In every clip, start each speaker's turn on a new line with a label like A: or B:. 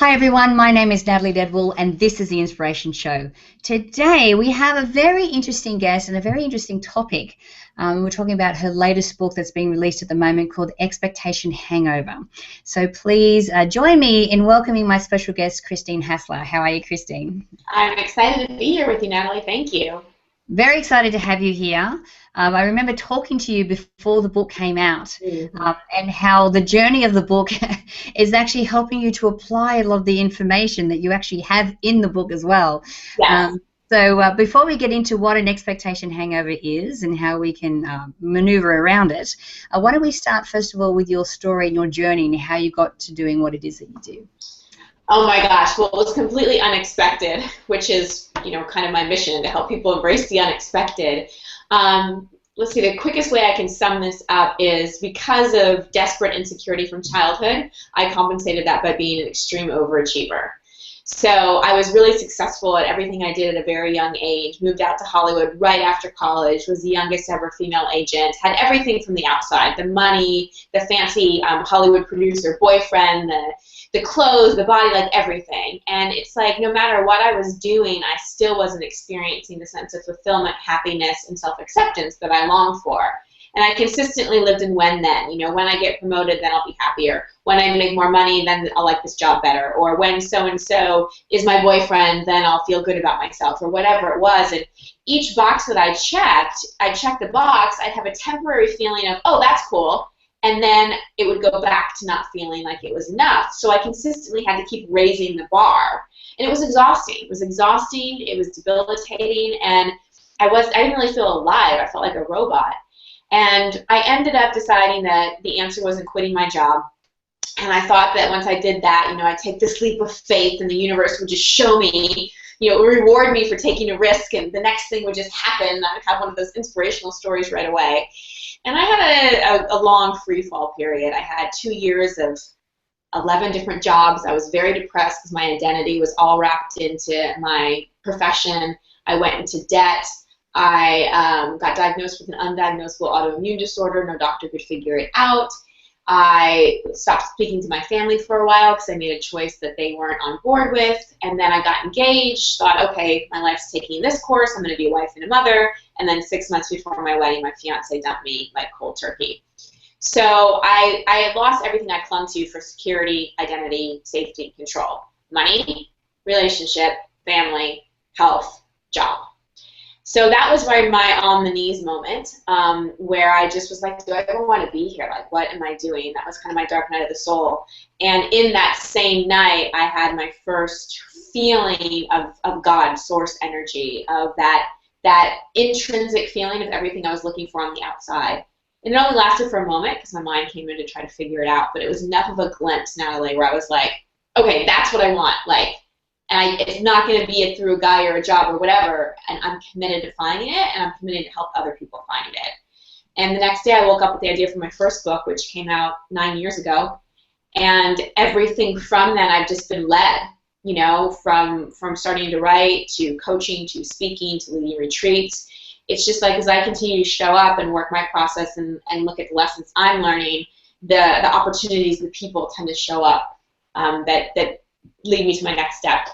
A: Hi everyone, my name is Natalie Ledwell and this is The Inspiration Show. Today we have a very interesting guest and a very interesting topic. We're talking about her latest book that's being released at the moment called Expectation Hangover. So please join me in welcoming my special guest, Christine Hassler. How are you, Christine?
B: I'm excited to be here with you, Natalie. Thank you.
A: Very excited to have you here. I remember talking to you before the book came out, and how the journey of the book is actually helping you to apply a lot of the information that you actually have in the book as well.
B: Yes.
A: So before we get into what an expectation hangover is and how we can maneuver around it, why don't we start first of all with your story and your journey and how you got to doing what it is that you do.
B: Oh my gosh, well, it was completely unexpected, which is, kind of my mission, to help people embrace the unexpected. Let's see, the quickest way I can sum this up is because of desperate insecurity from childhood, I compensated that by being an extreme overachiever. So I was really successful at everything I did at a very young age, moved out to Hollywood right after college, was the youngest ever female agent, had everything from the outside, the money, the fancy Hollywood producer boyfriend, the clothes, the body, like everything. And it's like no matter what I was doing, I still wasn't experiencing the sense of fulfillment, happiness, and self-acceptance that I longed for. And I consistently lived in when then. When I get promoted, then I'll be happier. When I make more money, then I'll like this job better. Or when so-and-so is my boyfriend, then I'll feel good about myself, or whatever it was. And each box that I checked the box, I'd have a temporary feeling of, oh, that's cool. And then it would go back to not feeling like it was enough. So I consistently had to keep raising the bar. And it was exhausting. It was exhausting. It was debilitating. And I didn't really feel alive. I felt like a robot. And I ended up deciding that the answer wasn't quitting my job. And I thought that once I did that, I'd take this leap of faith and the universe would just show me, reward me for taking a risk, and the next thing would just happen. I would have one of those inspirational stories right away. And I had a long free fall period. I had 2 years of 11 different jobs. I was very depressed because my identity was all wrapped into my profession. I went into debt. I got diagnosed with an undiagnosable autoimmune disorder. No doctor could figure it out. I stopped speaking to my family for a while because I made a choice that they weren't on board with. And then I got engaged, thought, okay, my life's taking this course. I'm going to be a wife and a mother. And then 6 months before my wedding, my fiancé dumped me like cold turkey. So I had lost everything I clung to for security, identity, safety, and control. Money, relationship, family, health, job. So that was my on the knees moment, where I just was like, do I ever want to be here? Like, what am I doing? That was kind of my dark night of the soul. And in that same night, I had my first feeling of God, source energy, of that intrinsic feeling of everything I was looking for on the outside. And it only lasted for a moment because my mind came in to try to figure it out. But it was enough of a glimpse, Natalie, where I was like, okay, that's what I want. And it's not going to be through a guy or a job or whatever, and I'm committed to finding it, and I'm committed to help other people find it. And the next day I woke up with the idea for my first book, which came out 9 years ago, and everything from then I've just been led, from starting to write, to coaching, to speaking, to leading retreats. It's just like as I continue to show up and work my process and look at the lessons I'm learning, the opportunities, the people tend to show up that lead me to my next step.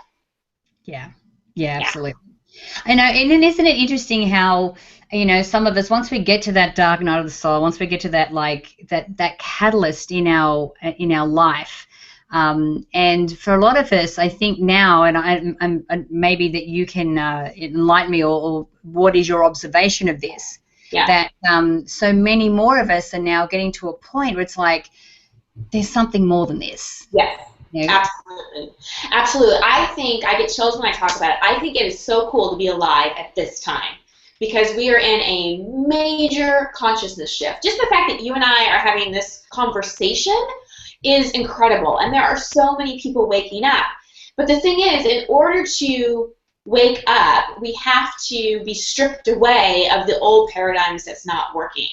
A: Yeah, absolutely. I know, and isn't it interesting how, some of us, once we get to that dark night of the soul, once we get to that that catalyst in our life, and for a lot of us, I think now, and I'm maybe that you can enlighten me, or what is your observation of this?
B: Yeah.
A: That so many more of us are now getting to a point where it's like there's something more than this.
B: Yes.
A: Yeah.
B: Absolutely. Absolutely. I think I get chills when I talk about it. I think it is so cool to be alive at this time because we are in a major consciousness shift. Just the fact that you and I are having this conversation is incredible, and there are so many people waking up. But the thing is, in order to wake up, we have to be stripped away of the old paradigms that's not working.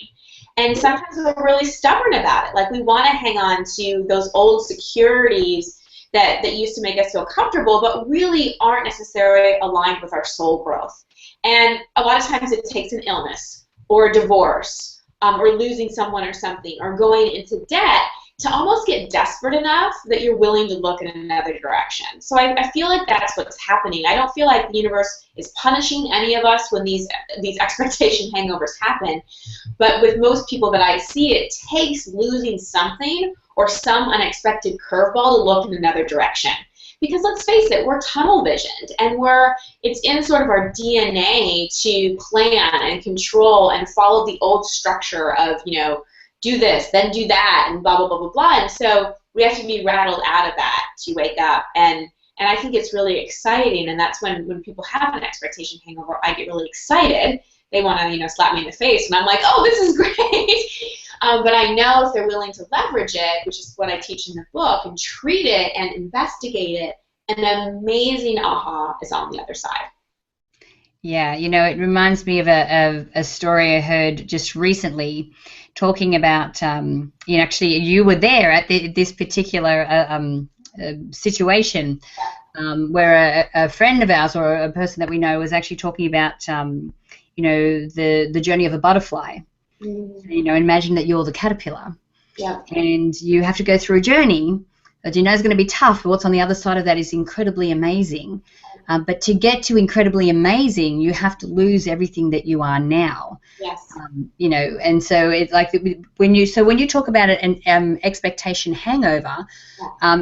B: And sometimes we're really stubborn about it. Like we want to hang on to those old securities that used to make us feel comfortable, but really aren't necessarily aligned with our soul growth. And a lot of times it takes an illness or a divorce or losing someone or something or going into debt to almost get desperate enough that you're willing to look in another direction. So I feel like that's what's happening. I don't feel like the universe is punishing any of us when these expectation hangovers happen. But with most people that I see, it takes losing something or some unexpected curveball to look in another direction. Because let's face it, we're tunnel visioned, and it's in sort of our DNA to plan and control and follow the old structure of, do this, then do that, and blah, blah, blah, blah, blah. And so we have to be rattled out of that to wake up. And I think it's really exciting, and that's when people have an expectation hangover, I get really excited. They want to, slap me in the face, and I'm like, oh, this is great. But I know if they're willing to leverage it, which is what I teach in the book, and treat it and investigate it, an amazing aha is on the other side.
A: Yeah, it reminds me of a story I heard just recently talking about, actually you were there at this particular situation where a friend of ours or a person that we know was actually talking about, the journey of a butterfly. Mm-hmm. Imagine that you're the caterpillar.
B: Yeah.
A: And you have to go through a journey that is going to be tough, but what's on the other side of that is incredibly amazing. But to get to incredibly amazing, you have to lose everything that you are now.
B: Yes.
A: And so it's like when you talk about an expectation hangover,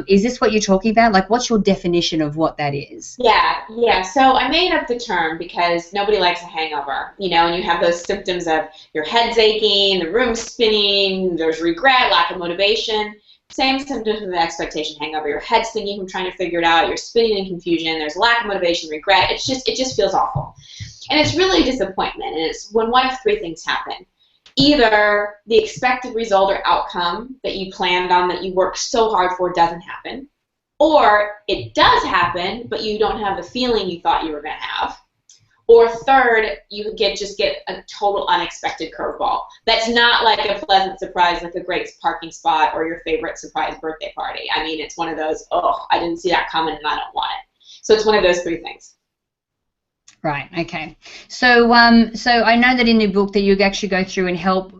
A: is this what you're talking about? Like, what's your definition of what that is?
B: Yeah. So I made up the term because nobody likes a hangover, and you have those symptoms of your head's aching, the room's spinning, there's regret, lack of motivation. Same symptoms of the expectation hangover. Your head's thinking from trying to figure it out. You're spinning in confusion. There's lack of motivation, regret. It just feels awful. And it's really disappointment. And it's when one of three things happen. Either the expected result or outcome that you planned on, that you worked so hard for, doesn't happen. Or it does happen, but you don't have the feeling you thought you were going to have. Or third, you just get a total unexpected curveball. That's not like a pleasant surprise, like a great parking spot or your favorite surprise birthday party. I mean, it's one of those, oh, I didn't see that coming and I don't want it. So it's one of those three things.
A: Right. Okay. So, so I know that in the book that you actually go through and help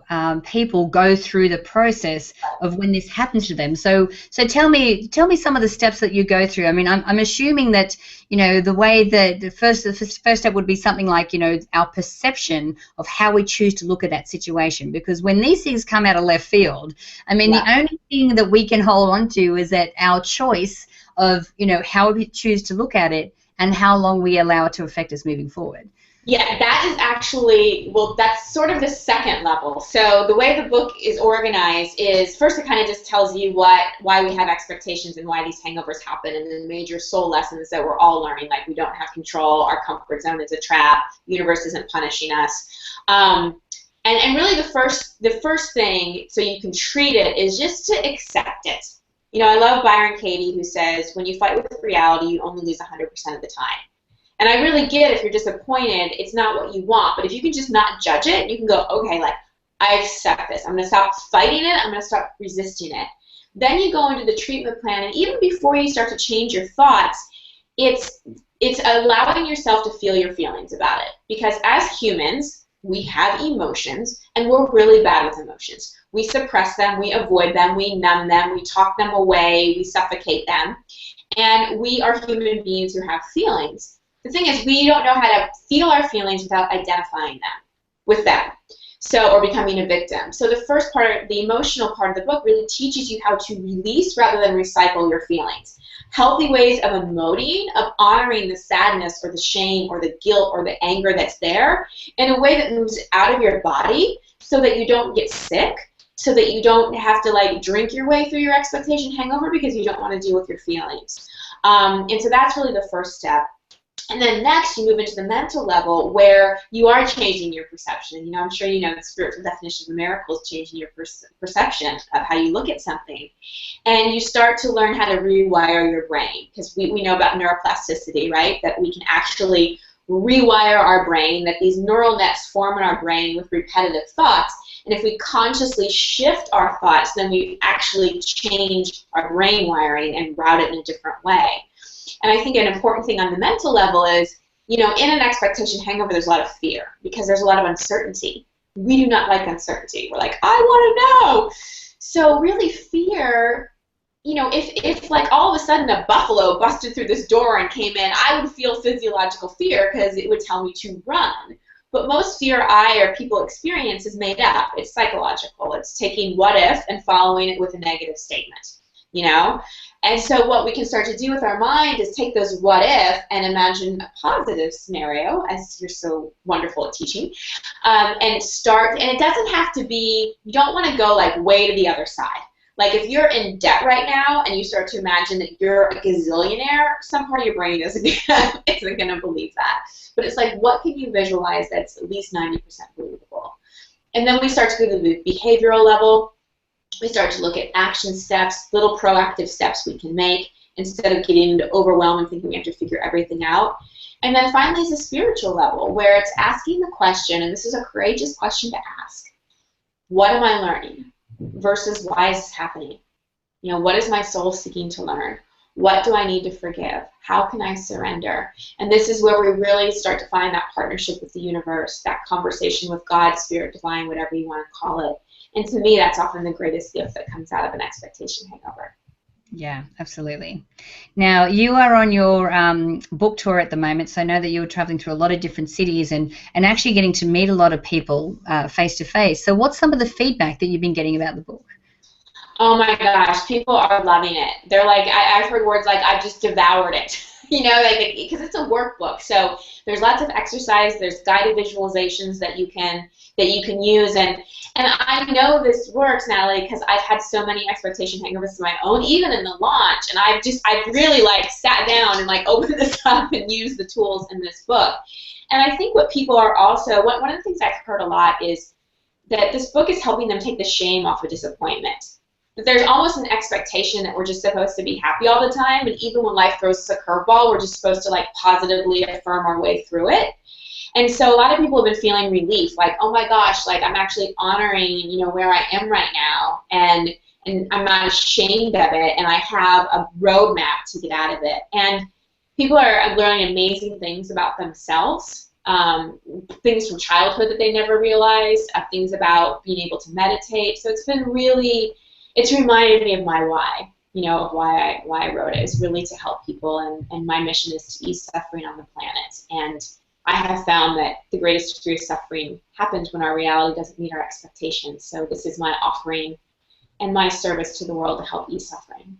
A: people go through the process of when this happens to them. So tell me some of the steps that you go through. I mean, I'm assuming that the way that the first step would be something like our perception of how we choose to look at that situation. Because when these things come out of left field, I mean, the only thing that we can hold on to is that our choice of how we choose to look at it, and how long we allow it to affect us moving forward.
B: Yeah, that is actually, that's sort of the second level. So the way the book is organized is, first it kind of just tells you why we have expectations and why these hangovers happen, and then the major soul lessons that we're all learning, like we don't have control, our comfort zone is a trap, the universe isn't punishing us. And really the first thing, so you can treat it, is just to accept it. I love Byron Katie, who says, when you fight with reality, you only lose 100% of the time. And I really get if you're disappointed, it's not what you want. But if you can just not judge it, you can go, okay, like, I accept this. I'm going to stop fighting it. I'm going to stop resisting it. Then you go into the treatment plan, and even before you start to change your thoughts, it's allowing yourself to feel your feelings about it. Because as humans, we have emotions, and we're really bad with emotions. We suppress them, we avoid them, we numb them, we talk them away, we suffocate them. And we are human beings who have feelings. The thing is, we don't know how to feel our feelings without identifying them with them, or becoming a victim. So the first part, the emotional part of the book, really teaches you how to release rather than recycle your feelings. Healthy ways of emoting, of honoring the sadness or the shame or the guilt or the anger that's there in a way that moves out of your body so that you don't get sick, so that you don't have to drink your way through your expectation hangover because you don't want to deal with your feelings. And so that's really the first step. And then next, you move into the mental level where you are changing your perception. I'm sure the spiritual definition of a miracle is changing your perception of how you look at something. And you start to learn how to rewire your brain, because we know about neuroplasticity, right? That we can actually rewire our brain, that these neural nets form in our brain with repetitive thoughts. And if we consciously shift our thoughts, then we actually change our brain wiring and route it in a different way. And I think an important thing on the mental level is, in an expectation hangover, there's a lot of fear because there's a lot of uncertainty. We do not like uncertainty. We're like, I want to know. So really fear, you know, if like all of a sudden a buffalo busted through this door and came in, I would feel physiological fear because it would tell me to run. But most fear I or people experience is made up. It's psychological. It's taking what if and following it with a negative statement, you know? And so what we can start to do with our mind is take those what if and imagine a positive scenario, as you're so wonderful at teaching, and start, and it doesn't have to be, you don't want to go like way to the other side. Like if you're in debt right now and you start to imagine that you're a gazillionaire, some part of your brain isn't going to believe that. But it's like, what can you visualize that's at least 90% believable? And then we start to go to the behavioral level. We start to look at action steps, little proactive steps we can make instead of getting into overwhelm and thinking we have to figure everything out. And then finally is the spiritual level, where it's asking the question, and this is a courageous question to ask, what am I learning? Versus why is this happening? You know, what is my soul seeking to learn? What do I need to forgive? How can I surrender? And this is where we really start to find that partnership with the universe, that conversation with God, Spirit, Divine, whatever you want to call it. And to me, that's often the greatest gift that comes out of an expectation hangover.
A: Yeah, absolutely. Now, you are on your book tour at the moment, so I know that you're traveling through a lot of different cities and actually getting to meet a lot of people face to face. So what's some of the feedback that you've been getting about the book?
B: Oh my gosh, people are loving it. They're like, I've heard words like, I've just devoured it. You know, like, because it's a workbook. So there's lots of exercise. There's guided visualizations that you can use, and I know this works, Natalie, because I've had so many expectation hangovers of my own, even in the launch, and I've really like sat down and like opened this up and used the tools in this book. And I think what people are also, one of the things I've heard a lot is that this book is helping them take the shame off of disappointment. That there's almost an expectation that we're just supposed to be happy all the time, and even when life throws us a curveball, we're just supposed to like positively affirm our way through it. And so a lot of people have been feeling relief, like, oh my gosh, like I'm actually honoring, you know, where I am right now, and I'm not ashamed of it, and I have a roadmap to get out of it. And people are learning amazing things about themselves, things from childhood that they never realized, things about being able to meditate. So it's been really, it's reminded me of my why, you know, of why I wrote it. Is really to help people, and my mission is to ease suffering on the planet. And I have found that the greatest degree of suffering happens when our reality doesn't meet our expectations. So this is my offering and my service to the world to help ease suffering.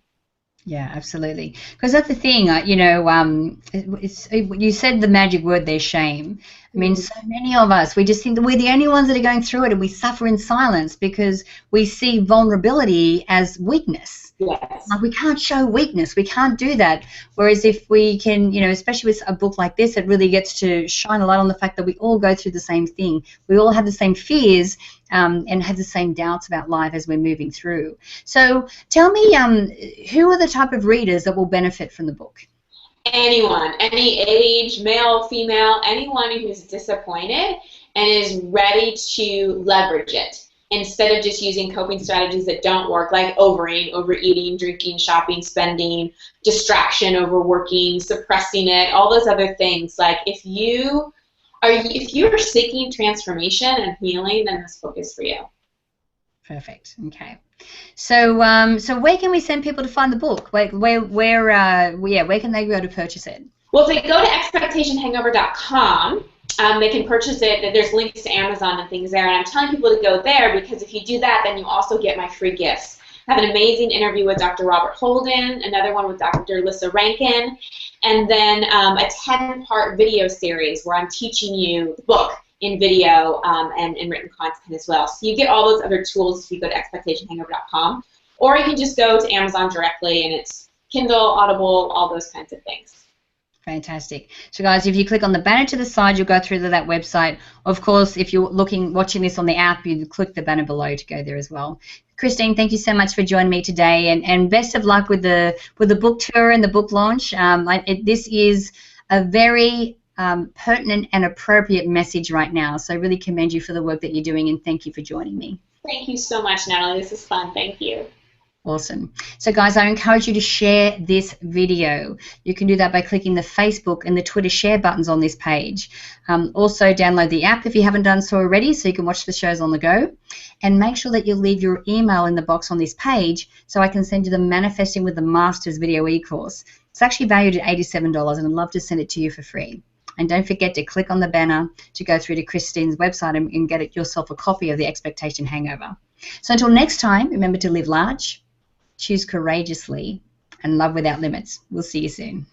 A: Yeah, absolutely. Because that's the thing, you know, you said the magic word there, shame. I mean, so many of us, we just think that we're the only ones that are going through it, and we suffer in silence because we see vulnerability as weakness.
B: Yes.
A: Like, we can't show weakness. We can't do that. Whereas if we can, you know, especially with a book like this, it really gets to shine a light on the fact that we all go through the same thing. We all have the same fears and have the same doubts about life as we're moving through. So tell me, who are the type of readers that will benefit from the book?
B: Anyone, any age, male, female, anyone who's disappointed and is ready to leverage it instead of just using coping strategies that don't work, like overeating, drinking, shopping, spending, distraction, overworking, suppressing it, all those other things. Like if you're seeking transformation and healing, then this book is for you.
A: Perfect. Okay. So, so where can we send people to find the book? Where can they go to purchase it?
B: Well, if they go to expectationhangover.com, they can purchase it. There's links to Amazon and things there, and I'm telling people to go there because if you do that, then you also get my free gifts. I have an amazing interview with Dr. Robert Holden, another one with Dr. Lissa Rankin, and then a 10-part video series where I'm teaching you the book in video and in written content as well. So you get all those other tools if you go to expectationhangover.com, or you can just go to Amazon directly, and it's Kindle, Audible, all those kinds of things.
A: Fantastic. So guys, if you click on the banner to the side, you'll go through to that website. Of course, if you're watching this on the app, you click the banner below to go there as well. Christine, thank you so much for joining me today, and best of luck with the book tour and the book launch. This is a very pertinent and appropriate message right now, so I really commend you for the work that you're doing, and thank you for joining me.
B: Thank you so much, Natalie. This is fun. Thank you.
A: Awesome. So guys, I encourage you to share this video. You can do that by clicking the Facebook and the Twitter share buttons on this page. Also download the app if you haven't done so already, so you can watch the shows on the go. And make sure that you leave your email in the box on this page so I can send you the Manifesting with the Masters video e-course. It's actually valued at $87 and I'd love to send it to you for free. And don't forget to click on the banner to go through to Christine's website and get yourself a copy of the Expectation Hangover. So until next time, remember to live large, choose courageously, and love without limits. We'll see you soon.